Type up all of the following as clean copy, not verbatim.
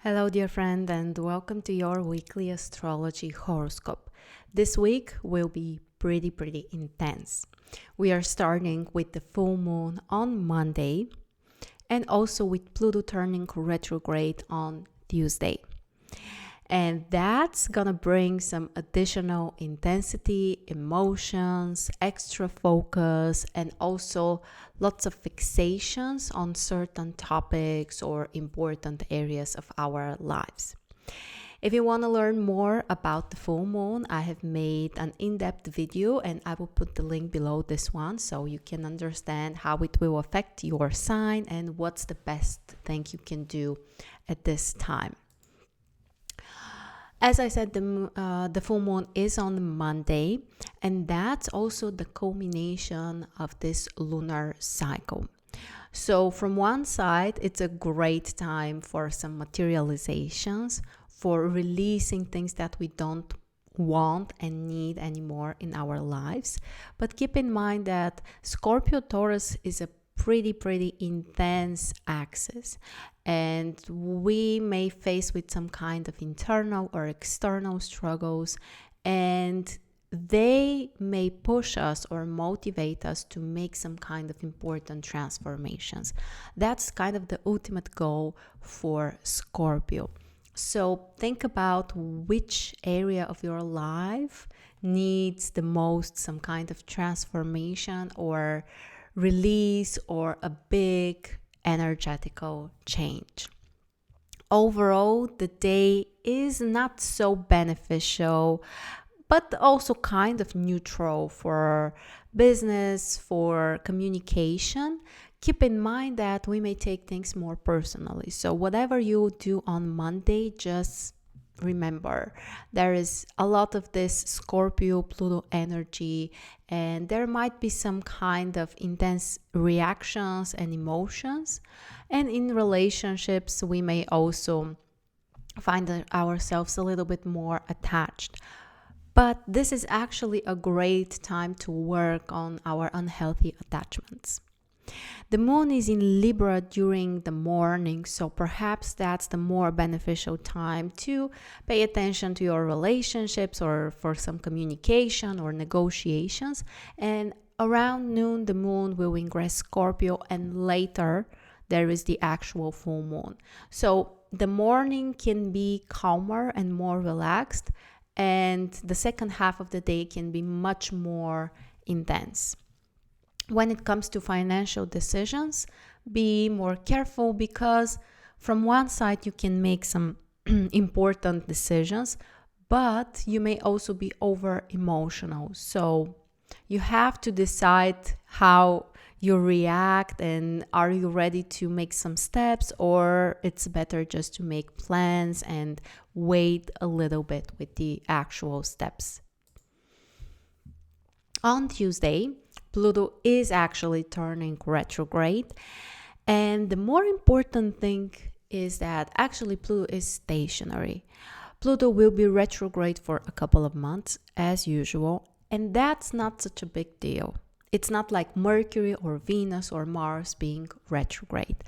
Hello, dear friend, and welcome to your weekly astrology horoscope. This week will be pretty intense. We are starting with the full moon on Monday and also with Pluto turning retrograde on Tuesday. And that's gonna bring some additional intensity, emotions, extra focus, and also lots of fixations on certain topics or important areas of our lives. If you want to learn more about the full moon, I have made an in-depth video and I will put the link below this one so you can understand how it will affect your sign and what's the best thing you can do at this time. As I said, the full moon is on Monday, and that's also the culmination of this lunar cycle. So from one side, it's a great time for some materializations, for releasing things that we don't want and need anymore in our lives. But keep in mind that Scorpio Taurus is a pretty intense axis, and we may face with some kind of internal or external struggles, and they may push us or motivate us to make some kind of important transformations. That's kind of the ultimate goal for Scorpio. So think about which area of your life needs the most some kind of transformation or release or a big energetical change. Overall, the day is not so beneficial, but also kind of neutral for business, for communication. Keep in mind that we may take things more personally. So whatever you do on Monday, just remember there is a lot of this Scorpio Pluto energy, and there might be some kind of intense reactions and emotions. And in relationships, we may also find ourselves a little bit more attached. But this is actually a great time to work on our unhealthy attachments. The moon is in Libra during the morning, so perhaps that's the more beneficial time to pay attention to your relationships or for some communication or negotiations. And around noon, the moon will ingress Scorpio, and later there is the actual full moon. So the morning can be calmer and more relaxed, and the second half of the day can be much more intense. When it comes to financial decisions, be more careful, because from one side you can make some important decisions, but you may also be over emotional. So you have to decide how you react, and are you ready to make some steps, or it's better just to make plans and wait a little bit with the actual steps. On Tuesday, Pluto is actually turning retrograde, and the more important thing is that actually Pluto is stationary. Pluto will be retrograde for a couple of months as usual, and that's not such a big deal. It's not like Mercury or Venus or Mars being retrograde.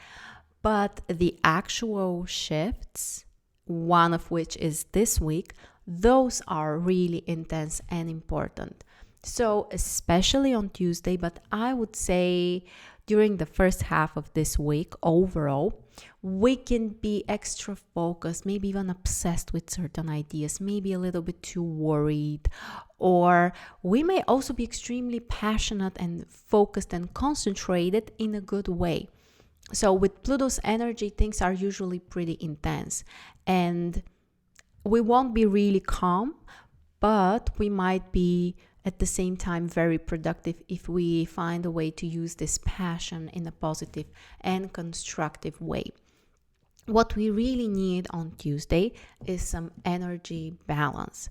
But the actual shifts, one of which is this week, those are really intense and important. So especially on Tuesday, but I would say during the first half of this week overall, we can be extra focused, maybe even obsessed with certain ideas, maybe a little bit too worried, or we may also be extremely passionate and focused and concentrated in a good way. So with Pluto's energy, things are usually pretty intense, and we won't be really calm, but we might be at the same time very productive if we find a way to use this passion in a positive and constructive way. What we really need on Tuesday is some energy balance.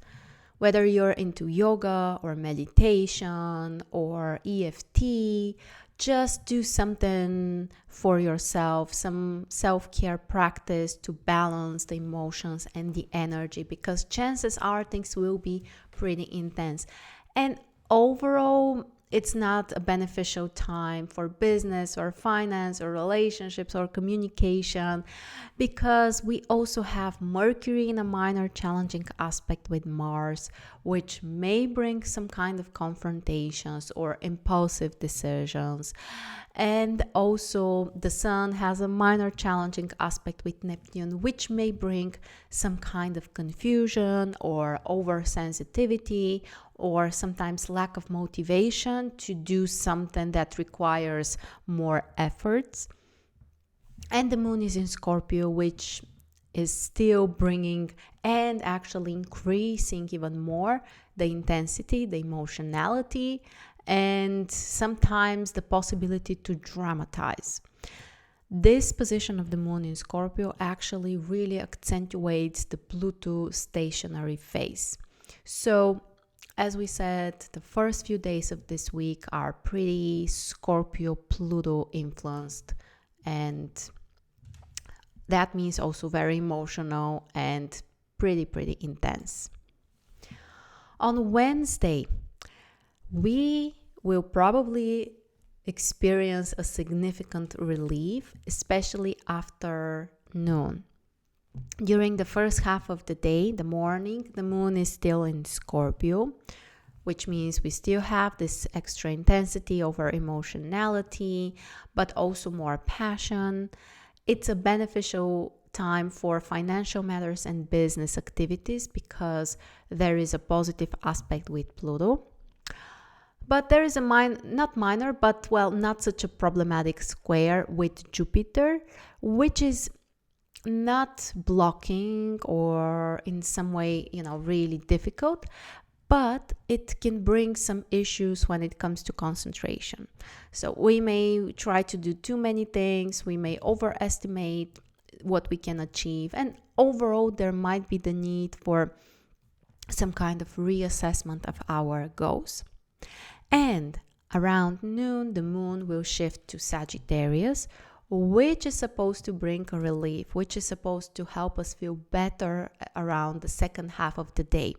Whether you're into yoga or meditation or EFT, just do something for yourself, some self-care practice to balance the emotions and the energy, because chances are things will be pretty intense. And overall, it's not a beneficial time for business or finance or relationships or communication, because we also have Mercury in a minor challenging aspect with Mars, which may bring some kind of confrontations or impulsive decisions. And also the Sun has a minor challenging aspect with Neptune, which may bring some kind of confusion or oversensitivity, or sometimes lack of motivation to do something that requires more efforts. And the Moon is in Scorpio, which is still bringing and actually increasing even more the intensity, the emotionality, and sometimes the possibility to dramatize. This position of the Moon in Scorpio actually really accentuates the Pluto stationary phase. So, as we said, the first few days of this week are pretty Scorpio Pluto influenced, and that means also very emotional and pretty intense. On Wednesday, we will probably experience a significant relief, especially after noon. During the first half of the day, the morning, the Moon is still in Scorpio, which means we still have this extra intensity over emotionality, but also more passion. It's a beneficial time for financial matters and business activities because there is a positive aspect with Pluto. But there is a not such a problematic square with Jupiter, which is not blocking or in some way, really difficult, but it can bring some issues when it comes to concentration. So we may try to do too many things, we may overestimate what we can achieve, and overall there might be the need for some kind of reassessment of our goals. And around noon, the Moon will shift to Sagittarius, which is supposed to bring a relief, which is supposed to help us feel better around the second half of the day.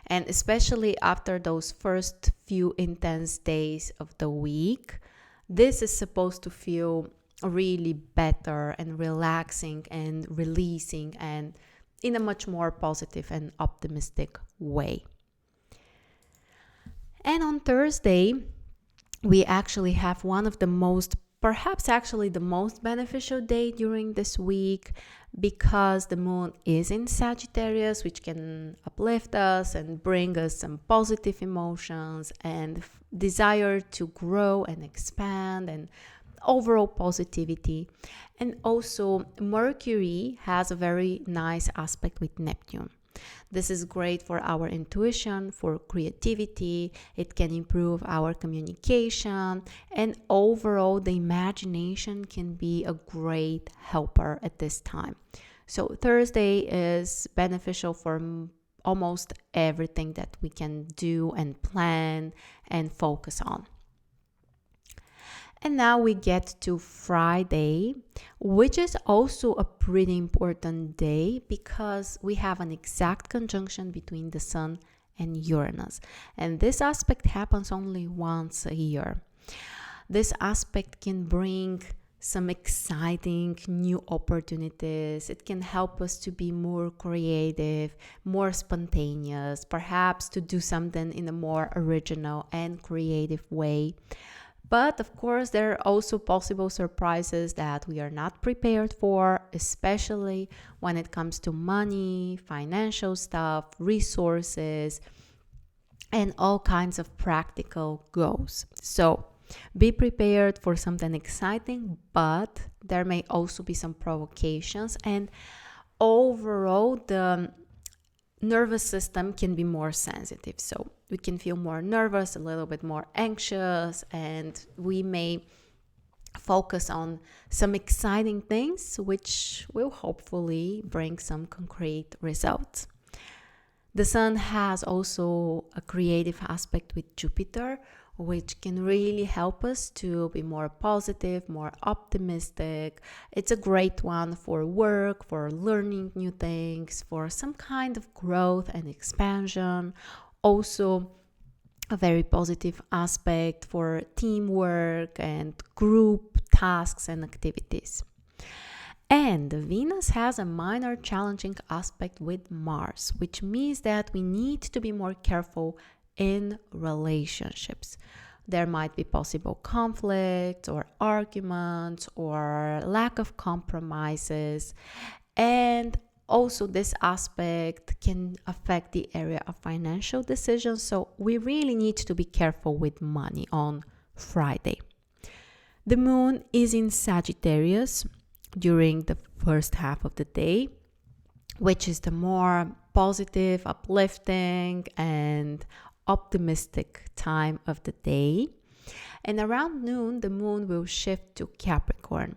And especially after those first few intense days of the week, this is supposed to feel really better and relaxing and releasing, and in a much more positive and optimistic way. And on Thursday, we actually have perhaps the most beneficial day during this week, because the Moon is in Sagittarius, which can uplift us and bring us some positive emotions and desire to grow and expand and overall positivity. And also Mercury has a very nice aspect with Neptune. This is great for our intuition, for creativity. It can improve our communication, and overall the imagination can be a great helper at this time. So Thursday is beneficial for almost everything that we can do and plan and focus on. And now we get to Friday, which is also a pretty important day because we have an exact conjunction between the Sun and Uranus. And this aspect happens only once a year. This aspect can bring some exciting new opportunities. It can help us to be more creative, more spontaneous, perhaps to do something in a more original and creative way. But of course, there are also possible surprises that we are not prepared for, especially when it comes to money, financial stuff, resources, and all kinds of practical goals. So be prepared for something exciting, but there may also be some provocations, and overall the nervous system can be more sensitive. So we can feel more nervous, a little bit more anxious, and we may focus on some exciting things, which will hopefully bring some concrete results. The Sun has also a creative aspect with Jupiter, which can really help us to be more positive, more optimistic. It's a great one for work, for learning new things, for some kind of growth and expansion. Also, a very positive aspect for teamwork and group tasks and activities. And Venus has a minor challenging aspect with Mars, which means that we need to be more careful in relationships. There might be possible conflicts or arguments or lack of compromises. And also, this aspect can affect the area of financial decisions. So, we really need to be careful with money on Friday. The moon is in Sagittarius during the first half of the day, which is the more positive, uplifting, and optimistic time of the day. And around noon, the moon will shift to Capricorn,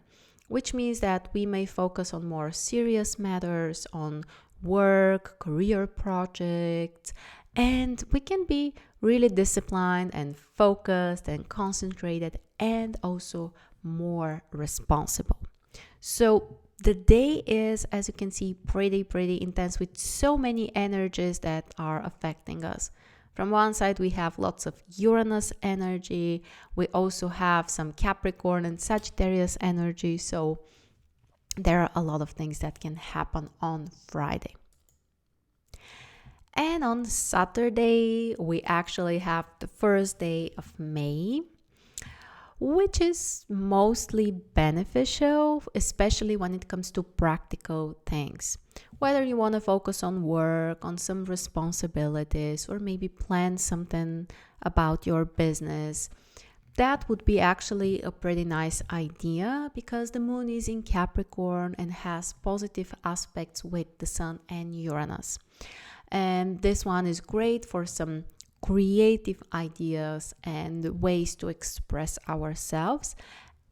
which means that we may focus on more serious matters, on work, career projects, and we can be really disciplined and focused and concentrated and also more responsible. So the day is, as you can see, pretty intense with so many energies that are affecting us. From one side, we have lots of Uranus energy. We also have some Capricorn and Sagittarius energy. So there are a lot of things that can happen on Friday. And on Saturday, we actually have the first day of May, which is mostly beneficial, especially when it comes to practical things. Whether you want to focus on work, on some responsibilities, or maybe plan something about your business, that would be actually a pretty nice idea because the moon is in Capricorn and has positive aspects with the sun and Uranus. And this one is great for some creative ideas and ways to express ourselves,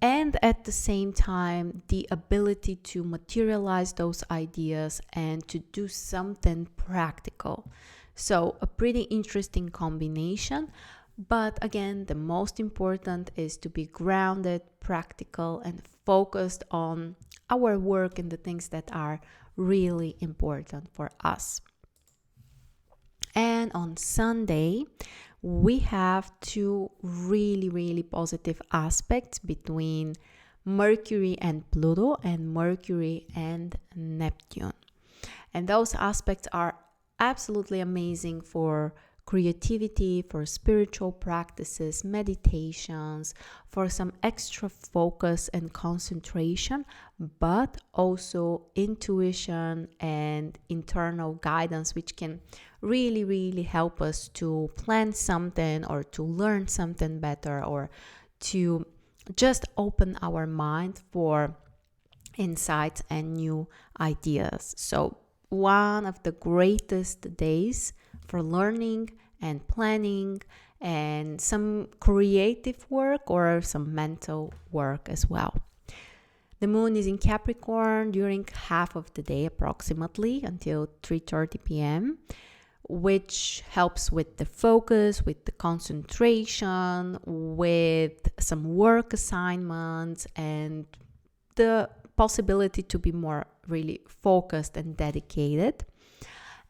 and at the same time the ability to materialize those ideas and to do something practical. So a pretty interesting combination, but again, the most important is to be grounded, practical, and focused on our work and the things that are really important for us. And on Sunday, we have two really positive aspects between Mercury and Pluto and Mercury and Neptune. And those aspects are absolutely amazing for creativity, for spiritual practices, meditations, for some extra focus and concentration, but also intuition and internal guidance, which can really help us to plan something or to learn something better or to just open our mind for insights and new ideas. So one of the greatest days for learning and planning and some creative work or some mental work as well. The moon is in Capricorn during half of the day approximately until 3:30 p.m., which helps with the focus, with the concentration, with some work assignments and the possibility to be more really focused and dedicated.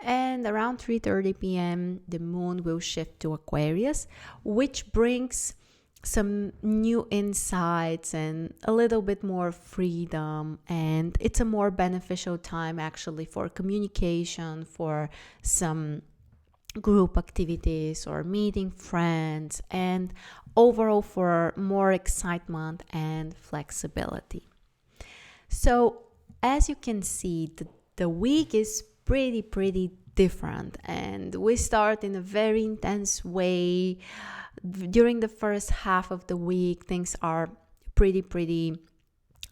And around 3:30 p.m., the moon will shift to Aquarius, which brings some new insights and a little bit more freedom. And it's a more beneficial time actually for communication, for some group activities or meeting friends, and overall for more excitement and flexibility. So as you can see, the week is pretty different, and we start in a very intense way. During the first half of the week, things are pretty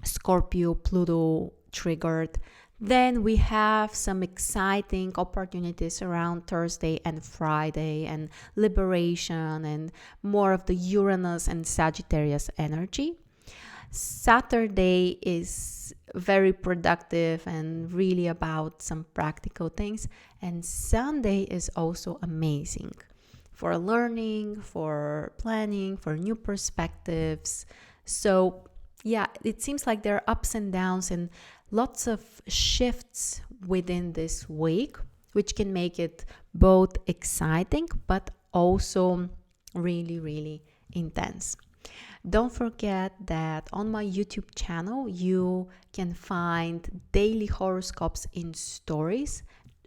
Scorpio, Pluto triggered. Then we have some exciting opportunities around Thursday and Friday and liberation and more of the Uranus and Sagittarius energy. Saturday is very productive and really about some practical things. And Sunday is also amazing for learning, for planning, for new perspectives. So yeah, it seems like there are ups and downs and lots of shifts within this week, which can make it both exciting but also really, really intense. Don't forget that on my YouTube channel, you can find daily horoscopes in stories,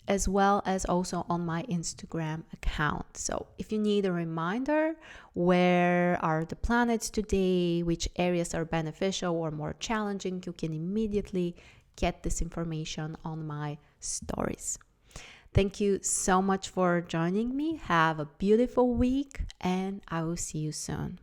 as well as also on my Instagram account. So if you need a reminder, where are the planets today, which areas are beneficial or more challenging, you can immediately get this information on my stories. Thank you so much for joining me. Have a beautiful week, and I will see you soon.